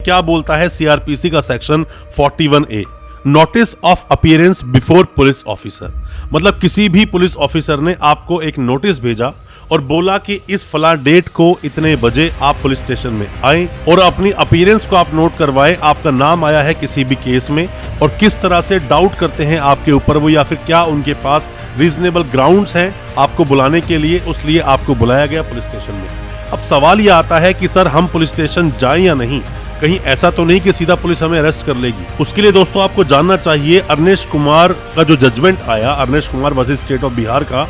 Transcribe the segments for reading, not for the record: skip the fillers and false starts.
क्या बोलता है सीआरपीसी का section 41A, notice of appearance before police officer. मतलब किसी भी पुलिस ऑफिसर ने आपको एक नोटिस भेजा और बोला कि इस फला डेट को इतने बजे आप पुलिस स्टेशन में आए और अपनी अपीयरेंस को आप नोट करवाएं, आपका नाम आया है किसी भी केस में और किस तरह से डाउट करते हैं आपके ऊपर वो, या फिर क्या उनके पास रीजनेबल ग्राउंड्स हैं आपको बुलाने के लिए, उसलिए आपको बुलाया गया पुलिस स्टेशन में। अब सवाल ये आता है कि सर हम पुलिस स्टेशन जाएं या नहीं, कहीं ऐसा तो नहीं कि सीधा पुलिस हमें अरेस्ट कर लेगी। उसके लिए दोस्तों आपको जानना चाहिए अरनेश कुमार का जो जजमेंट आया, Arnesh Kumar versus state of Bihar का,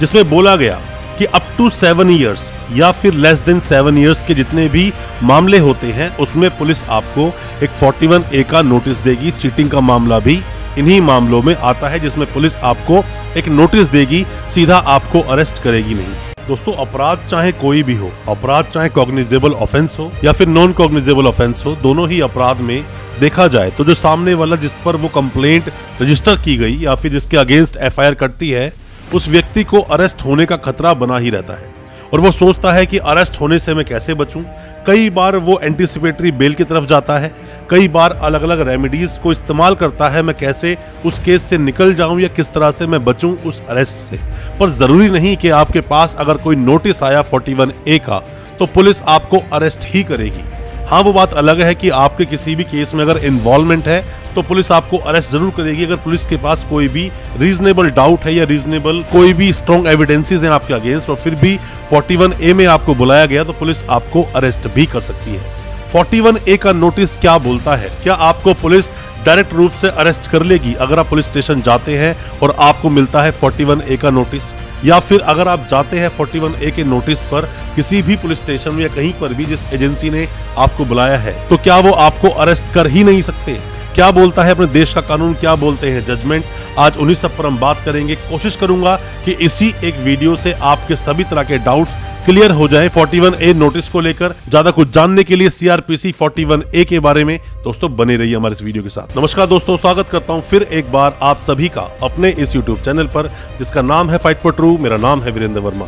जिसमें बोला गया कि अप टू 7 इयर्स या फिर लेस देन 7 इयर्स के जितने भी मामले होते हैं उसमें पुलिस आपको एक 41A का नोटिस देगी। चीटिंग का मामला भी इन्हीं मामलों में आता है जिसमें पुलिस आपको एक नोटिस देगी, सीधा आपको अरेस्ट करेगी नहीं। दोस्तों अपराध चाहे कोई भी हो, अपराध चाहे कॉग्निजेबल ऑफेंस हो या फिर नॉन कॉग्निजेबल ऑफेंस हो, दोनों ही अपराध में देखा जाए तो जो सामने वाला जिस पर वो कंप्लेंट रजिस्टर की गई या फिर जिसके अगेंस्ट एफआईआर कटती है उस व्यक्ति को अरेस्ट होने का खतरा बना ही रहता है और वो सोचता है कि अरेस्ट होने से मैं कैसे बचूं। कई बार वो एंटीसिपेटरी बेल की तरफ जाता है, कई बार अलग अलग रेमेडीज को इस्तेमाल करता है, मैं कैसे उस केस से निकल जाऊं या किस तरह से मैं बचूं उस अरेस्ट से। पर जरूरी नहीं कि आपके पास अगर कोई नोटिस आया 41A का तो पुलिस आपको अरेस्ट ही करेगी। हाँ, वो बात अलग है कि आपके किसी भी केस में अगर इन्वॉल्वमेंट है तो पुलिस आपको अरेस्ट जरूर करेगी अगर पुलिस के पास कोई भी रीजनेबल डाउट है या रीजनेबल कोई भी स्ट्रॉन्ग एविडेंसेस हैं आपके अगेंस्ट, और फिर भी 41A में आपको बुलाया गया तो पुलिस आपको अरेस्ट भी कर सकती है। 41A का नोटिस क्या बोलता है? क्या आपको पुलिस डायरेक्ट रूप से अरेस्ट कर लेगी अगर आप पुलिस स्टेशन जाते हैं और आपको मिलता है 41A का नोटिस, या फिर अगर आप जाते हैं 41A के नोटिस पर किसी भी पुलिस स्टेशन में या कहीं पर भी जिस एजेंसी ने आपको बुलाया है तो क्या वो आपको अरेस्ट कर ही नहीं सकते? क्या बोलता है अपने देश का कानून, क्या बोलते हैं जजमेंट, आज उन्हीं सब पर हम बात करेंगे। कोशिश करूंगा कि इसी एक वीडियो से आपके सभी तरह के डाउट्स क्लियर हो जाए 41A नोटिस को लेकर। ज्यादा कुछ जानने के लिए सीआरपीसी 41A के बारे में दोस्तों बने रहिए हमारे इस वीडियो के साथ। नमस्कार दोस्तों, स्वागत करता हूं फिर एक बार आप सभी का अपने इस यूट्यूब चैनल पर जिसका नाम है फाइट फॉर ट्रू। मेरा नाम है वीरेंद्र वर्मा।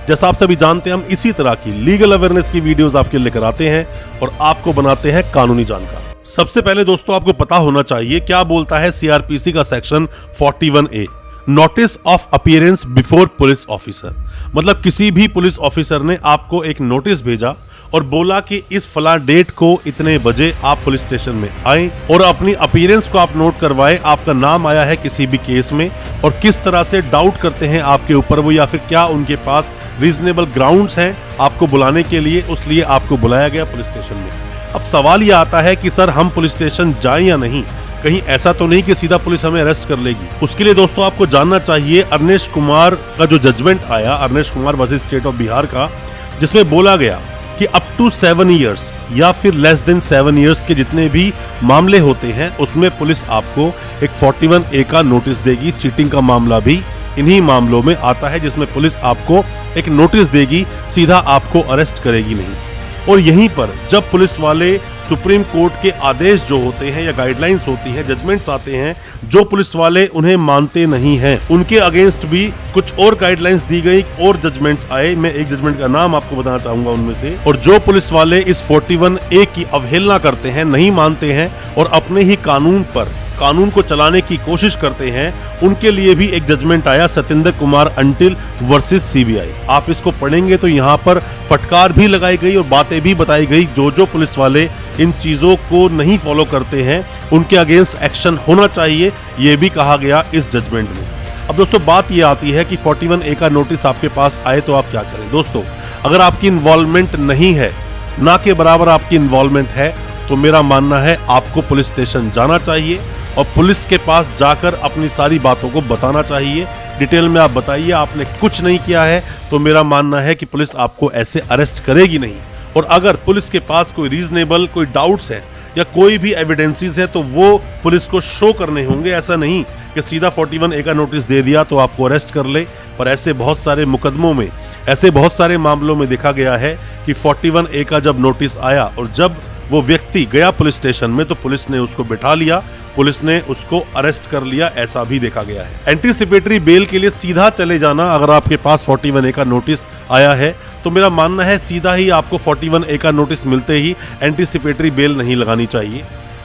जैसा आप सभी जानते हैं हम इसी तरह की लीगल अवेयरनेस की वीडियोस आपके लेकर आते हैं और आपको बनाते हैं कानूनी जानकार। सबसे पहले दोस्तों आपको पता होना चाहिए क्या बोलता है सीआरपीसी का section 41A, notice of appearance before police officer. मतलब किसी भी पुलिस ऑफिसर ने आपको एक नोटिस भेजा और बोला कि इस फला डेट को इतने बजे आप पुलिस स्टेशन में आए और अपनी अपीयरेंस को आप नोट करवाएं, आपका नाम आया है किसी भी केस में और किस तरह से डाउट करते हैं आपके ऊपर वो, या फिर क्या उनके पास रीजनेबल ग्राउंड्स हैं आपको बुलाने के लिए, उसलिए आपको बुलाया गया पुलिस स्टेशन में। अब सवाल ये आता है कि सर हम पुलिस स्टेशन जाएं या नहीं, कहीं ऐसा तो नहीं कि सीधा पुलिस हमें अरेस्ट कर लेगी। उसके लिए दोस्तों आपको जानना चाहिए अरनेश कुमार का जो जजमेंट आया, Arnesh Kumar versus state of Bihar का, जिसमें बोला गया कि अप टू 7 इयर्स या फिर लेस देन 7 इयर्स के जितने भी मामले होते हैं उसमें पुलिस आपको एक 41A का नोटिस देगी। चीटिंग का मामला भी इन्हीं मामलों में आता है जिसमें पुलिस आपको एक नोटिस देगी, सीधा आपको अरेस्ट करेगी नहीं। और यहीं पर जब पुलिस वाले सुप्रीम कोर्ट के आदेश जो होते हैं या गाइडलाइंस होती हैं, जजमेंट्स आते हैं, जो पुलिस वाले उन्हें मानते नहीं हैं उनके अगेंस्ट भी कुछ और गाइडलाइंस दी गई और जजमेंट्स आए। मैं एक जजमेंट का नाम आपको बताना चाहूंगा उनमें से। और जो पुलिस वाले इस 41A की अवहेलना करते हैं, नहीं मानते हैं और अपने ही कानून को चलाने की कोशिश करते हैं, उनके लिए भी एक जजमेंट आया, Satyendra Kumar until versus CBI. आप इसको पढ़ेंगे तो यहाँ पर फटकार भी लगाई गई और बातें भी बताई गई, जो पुलिस वाले इन चीजों को नहीं फॉलो करते हैं उनके अगेंस्ट एक्शन होना चाहिए, ये भी कहा गया इस जजमेंट में। अब दोस्तों बात ये आती है कि 41A का नोटिस आपके पास आए तो आप क्या करें। दोस्तों अगर आपकी इन्वॉल्वमेंट नहीं है, ना के बराबर आपकी इन्वॉल्वमेंट है, तो मेरा मानना है आपको पुलिस स्टेशन जाना चाहिए और पुलिस के पास जाकर अपनी सारी बातों को बताना चाहिए। डिटेल में आप बताइए आपने कुछ नहीं किया है तो मेरा मानना है कि पुलिस आपको ऐसे अरेस्ट करेगी नहीं। और अगर पुलिस के पास कोई रीजनेबल कोई डाउट्स है या कोई भी एविडेंसेस है तो वो पुलिस को शो करने होंगे। ऐसा नहीं कि सीधा 41A का नोटिस दे दिया तो आपको अरेस्ट कर ले। पर ऐसे बहुत सारे मुकदमों में, ऐसे बहुत सारे मामलों में देखा गया है कि 41A का जब नोटिस आया और जब वो व्यक्ति गया पुलिस स्टेशन में तो पुलिस ने उसको बिठा लिया, पुलिस ने उसको अरेस्ट कर लिया, ऐसा भी देखा गया है। एंटीसिपेटरी बेल के लिए सीधा चले जाना, अगर आपके पास 41A का नोटिस आया है तो मेरा मानना है सीधा ही आपको 41A का नोटिस मिलते ही एंटीसिपेटरी बेल नहीं लगानी चाहिए।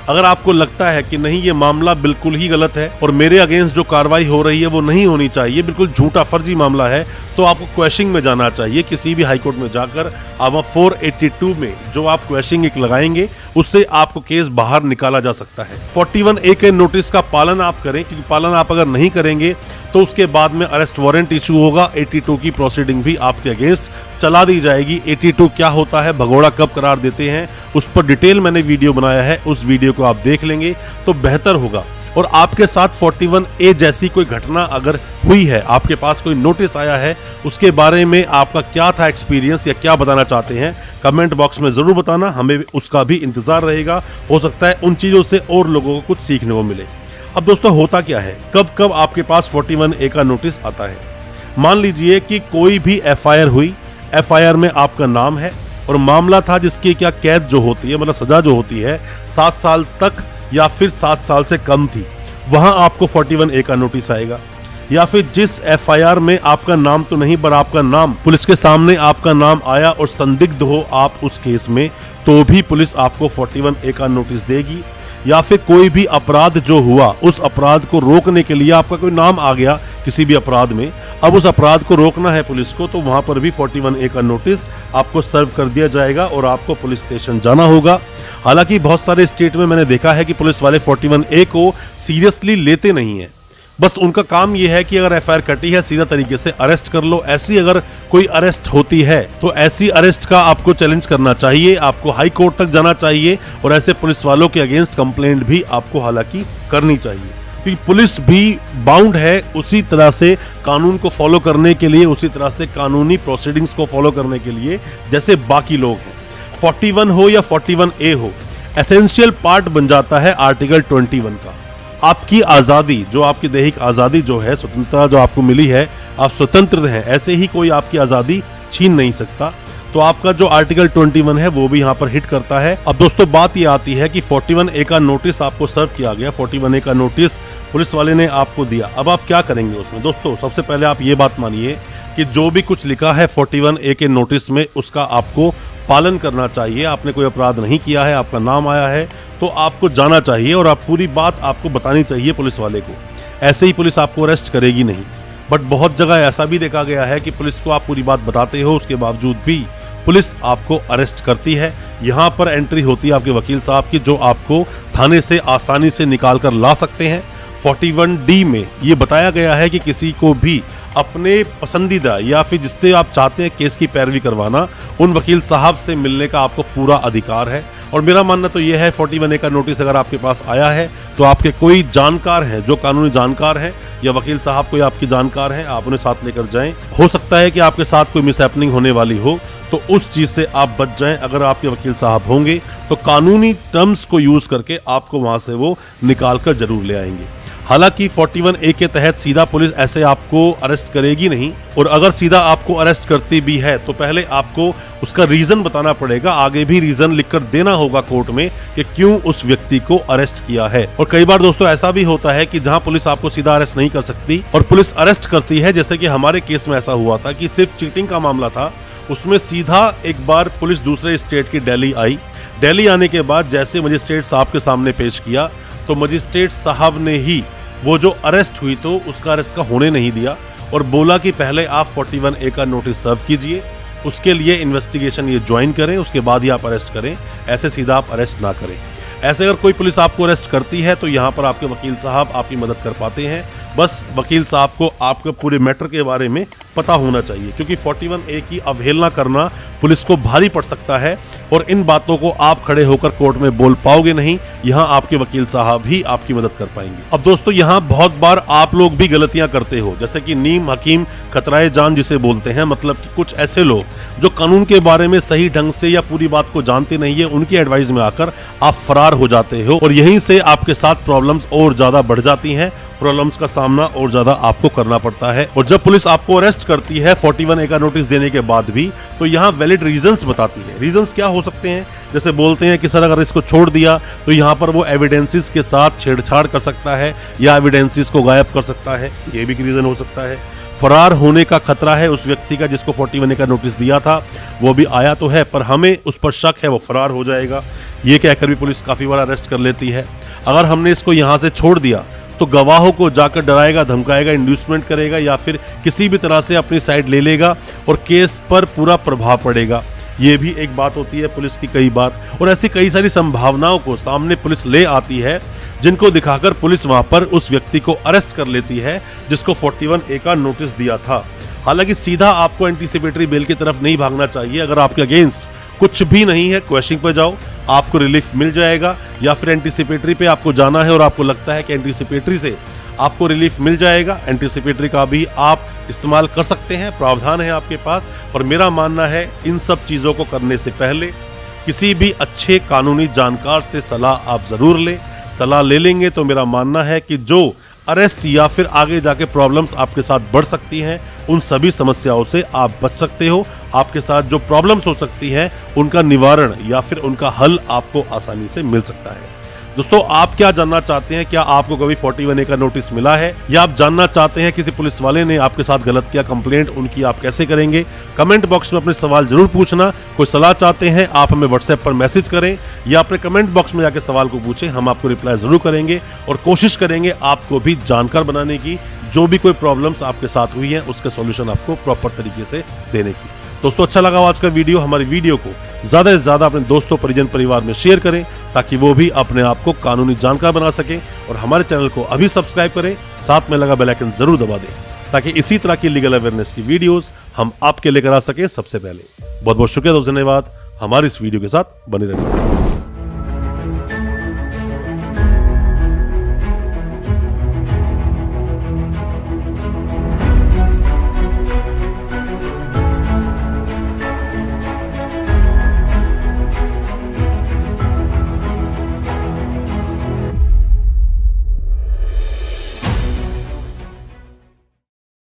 अगर आपको लगता है कि नहीं ये मामला बिल्कुल ही गलत है और मेरे अगेंस्ट जो कार्रवाई हो रही है वो नहीं होनी चाहिए, बिल्कुल झूठा फर्जी मामला है, तो आपको क्वेश्चनिंग में जाना चाहिए। किसी भी हाईकोर्ट में जाकर आप 482 में जो आप क्वेश्चनिंग लगाएंगे उससे आपको केस बाहर निकाला जा सकता है। 41A के नोटिस का पालन आप करें, क्योंकि पालन आप अगर नहीं करेंगे तो उसके बाद में अरेस्ट वारंट इशू होगा। 82 की प्रोसीडिंग भी आपके अगेंस्ट चला दी जाएगी। 82 क्या होता है, भगोड़ा कब करार देते हैं, उस पर डिटेल मैंने वीडियो बनाया है, उस वीडियो को आप देख लेंगे तो बेहतर होगा। और आपके साथ 41A जैसी कोई घटना अगर हुई है, आपके पास कोई नोटिस आया है, उसके बारे में आपका क्या था एक्सपीरियंस या क्या बताना चाहते हैं, कमेंट बॉक्स में जरूर बताना, हमें उसका भी इंतजार रहेगा। हो सकता है उन चीजों से और लोगों को कुछ सीखने को मिले। अब दोस्तों होता क्या है, कब कब आपके पास 41A का नोटिस आता है। मान लीजिए कि कोई भी FIR हुई, FIR में आपका नाम है और मामला था जिसकी क्या कैद जो होती है, मतलब सजा जो होती है 7 साल तक या फिर 7 साल से कम थी, वहां आपको 41A का नोटिस आएगा। या फिर जिस FIR में आपका नाम तो नहीं पर आपका नाम पुलिस के सामने आपका नाम आया और संदिग्ध हो आप उस केस में, तो भी पुलिस आपको 41A का नोटिस देगी। या फिर कोई भी अपराध जो हुआ, उस अपराध को रोकने के लिए आपका कोई नाम आ गया किसी भी अपराध में, अब उस अपराध को रोकना है पुलिस को, तो वहां पर भी 41A का नोटिस आपको सर्व कर दिया जाएगा और आपको पुलिस स्टेशन जाना होगा। हालांकि बहुत सारे स्टेट में मैंने देखा है कि पुलिस वाले 41A को सीरियसली लेते नहीं है, बस उनका काम यह है कि अगर FIR कटी है सीधा तरीके से अरेस्ट कर लो। ऐसी अगर कोई अरेस्ट होती है तो ऐसी अरेस्ट का आपको चैलेंज करना चाहिए, आपको हाई कोर्ट तक जाना चाहिए और ऐसे पुलिस वालों के अगेंस्ट कंप्लेंट भी आपको हालांकि करनी चाहिए, क्योंकि पुलिस भी बाउंड है उसी तरह से कानून को फॉलो करने के लिए, उसी तरह से कानूनी प्रोसीडिंग्स को फॉलो करने के लिए जैसे बाकी लोग हैं। 41 हो या 41A हो, एसेंशियल पार्ट बन जाता है आर्टिकल 21 का। आपकी आज़ादी, जो आपकी दैहिक आज़ादी जो है, स्वतंत्रता जो आपको मिली है, आप स्वतंत्र हैं, ऐसे ही कोई आपकी आज़ादी छीन नहीं सकता। तो आपका जो आर्टिकल 21 है वो भी यहाँ पर हिट करता है। अब दोस्तों बात ये आती है कि 41A का नोटिस आपको सर्व किया गया, 41A का नोटिस पुलिस वाले ने आपको दिया, अब आप क्या करेंगे उसमें। दोस्तों सबसे पहले आप ये बात मानिए कि जो भी कुछ लिखा है 41A के नोटिस में उसका आपको पालन करना चाहिए। आपने कोई अपराध नहीं किया है, आपका नाम आया है तो आपको जाना चाहिए और आप पूरी बात आपको बतानी चाहिए पुलिस वाले को। ऐसे ही पुलिस आपको अरेस्ट करेगी नहीं। बट बहुत जगह ऐसा भी देखा गया है कि पुलिस को आप पूरी बात बताते हो, उसके बावजूद भी पुलिस आपको अरेस्ट करती है। यहाँ पर एंट्री होती है आपके वकील साहब की, जो आपको थाने से आसानी से निकाल कर ला सकते हैं। 41D में ये बताया गया है कि किसी को भी अपने पसंदीदा या फिर जिससे आप चाहते हैं केस की पैरवी करवाना, उन वकील साहब से मिलने का आपको पूरा अधिकार है। और मेरा मानना तो यह है 41A का नोटिस अगर आपके पास आया है तो आपके कोई जानकार हैं, जो कानूनी जानकार हैं या वकील साहब कोई आपकी जानकार हैं, आप उन्हें साथ लेकर जाएं। हो सकता है कि आपके साथ कोई मिसहैपनिंग होने वाली हो तो उस चीज से आप बच जाएं। अगर आपके वकील साहब होंगे तो कानूनी टर्म्स को यूज करके आपको वहां से वो निकाल कर जरूर ले आएंगे। हालांकि 41A के तहत सीधा पुलिस ऐसे आपको अरेस्ट करेगी नहीं, और अगर सीधा आपको अरेस्ट करती भी है तो पहले आपको उसका रीजन बताना पड़ेगा, आगे भी रीजन लिखकर देना होगा कोर्ट में कि क्यों उस व्यक्ति को अरेस्ट किया है। और कई बार दोस्तों ऐसा भी होता है कि जहां पुलिस आपको सीधा अरेस्ट नहीं कर सकती और पुलिस अरेस्ट करती है, जैसे कि हमारे केस में ऐसा हुआ था कि सिर्फ चीटिंग का मामला था, उसमें सीधा एक बार पुलिस दूसरे स्टेट की दिल्ली आई। दिल्ली आने के बाद जैसे मजिस्ट्रेट साहब के सामने पेश किया तो मजिस्ट्रेट साहब ने ही वो जो अरेस्ट हुई तो उसका अरेस्ट का होने नहीं दिया और बोला कि पहले आप 41A का नोटिस सर्व कीजिए, उसके लिए इन्वेस्टिगेशन ये ज्वाइन करें, उसके बाद ही आप अरेस्ट करें, ऐसे सीधा आप अरेस्ट ना करें। ऐसे अगर कोई पुलिस आपको अरेस्ट करती है तो यहाँ पर आपके वकील साहब आपकी मदद कर पाते हैं। बस वकील साहब को आपके पूरे मैटर के बारे में पता होना चाहिए, क्योंकि 41A की अवहेलना करना पुलिस को भारी पड़ सकता है और इन बातों को आप खड़े होकर कोर्ट में बोल पाओगे नहीं। यहाँ आपके वकील साहब ही आपकी मदद कर पाएंगे। अब दोस्तों यहाँ बहुत बार आप लोग भी गलतियां करते हो, जैसे कि नीम हकीम खतराए जान जिसे बोलते हैं, मतलब कि कुछ ऐसे लोग जो कानून के बारे में सही ढंग से या पूरी बात को जानते नहीं है, उनकी एडवाइस में आकर आप फरार हो जाते हो और यहीं से आपके साथ प्रॉब्लम्स और ज्यादा बढ़ जाती हैं प्रॉब्लम्स का सामना और ज्यादा आपको करना पड़ता है। और जब पुलिस आपको अरेस्ट करती है 41A का नोटिस देने के बाद भी, तो यहाँ वैलिड रीजंस बताती है। रीजंस क्या हो सकते हैं? जैसे बोलते हैं कि सर अगर इसको छोड़ दिया तो यहाँ पर वो एविडेंसेस के साथ छेड़छाड़ कर सकता है या एविडेंसेस को गायब कर सकता है, ये भी रीजन हो सकता है। फरार होने का खतरा है उस व्यक्ति का जिसको 41A का नोटिस दिया था, वो भी आया तो है पर हमें उस पर शक है वो फरार हो जाएगा, ये कहकर भी पुलिस काफी बार अरेस्ट कर लेती है। अगर हमने इसको यहाँ से छोड़ दिया तो गवाहों को जाकर डराएगा, धमकाएगा, इंड्यूसमेंट करेगा या फिर किसी भी तरह से अपनी साइड ले लेगा और केस पर पूरा प्रभाव पड़ेगा, ये भी एक बात होती है पुलिस की कई बार। और ऐसी कई सारी संभावनाओं को सामने पुलिस ले आती है जिनको दिखाकर पुलिस वहां पर उस व्यक्ति को अरेस्ट कर लेती है जिसको 41A का नोटिस दिया था। हालांकि सीधा आपको एंटीसिपेटरी बेल की तरफ नहीं भागना चाहिए। अगर आपके अगेंस्ट कुछ भी नहीं है, क्वेश्चनिंग पर जाओ, आपको रिलीफ मिल जाएगा। या फिर एंटीसिपेटरी पे आपको जाना है और आपको लगता है कि एंटीसिपेटरी से आपको रिलीफ मिल जाएगा, एंटीसिपेटरी का भी आप इस्तेमाल कर सकते हैं, प्रावधान है आपके पास। और मेरा मानना है इन सब चीजों को करने से पहले किसी भी अच्छे कानूनी जानकार से सलाह आप जरूर लें। सलाह ले लेंगे तो मेरा मानना है कि जो अरेस्ट या फिर आगे जाके प्रॉब्लम्स आपके साथ बढ़ सकती हैं, उन सभी समस्याओं से आप बच सकते हो। आपके साथ जो प्रॉब्लम्स हो सकती हैं उनका निवारण या फिर उनका हल आपको आसानी से मिल सकता है। दोस्तों, आप क्या जानना चाहते हैं? क्या आपको कभी 41A का नोटिस मिला है या आप जानना चाहते हैं किसी पुलिस वाले ने आपके साथ गलत किया, कंप्लेंट उनकी आप कैसे करेंगे? कमेंट बॉक्स में अपने सवाल जरूर पूछना। कोई सलाह चाहते हैं आप हमें व्हाट्सएप पर मैसेज करें या अपने कमेंट बॉक्स में जाकर सवाल को पूछें, हम आपको रिप्लाई जरूर करेंगे और कोशिश करेंगे आपको भी जानकार बनाने की। जो भी कोई प्रॉब्लम्स आपके साथ हुई है उसके सॉल्यूशन आपको प्रॉपर तरीके से देने की। दोस्तों, अच्छा लगा आज का वीडियो? हमारी वीडियो को ज्यादा से ज्यादा अपने दोस्तों, परिजन, परिवार में शेयर करें ताकि वो भी अपने आप को कानूनी जानकार बना सके। और हमारे चैनल को अभी सब्सक्राइब करें, साथ में लगा बेल आइकन जरूर दबा दें ताकि इसी तरह की लीगल अवेयरनेस की वीडियोस हम आपके लेकर आ सके सबसे पहले। बहुत बहुत शुक्रिया, धन्यवाद हमारी इस वीडियो के साथ बने रहने के लिए।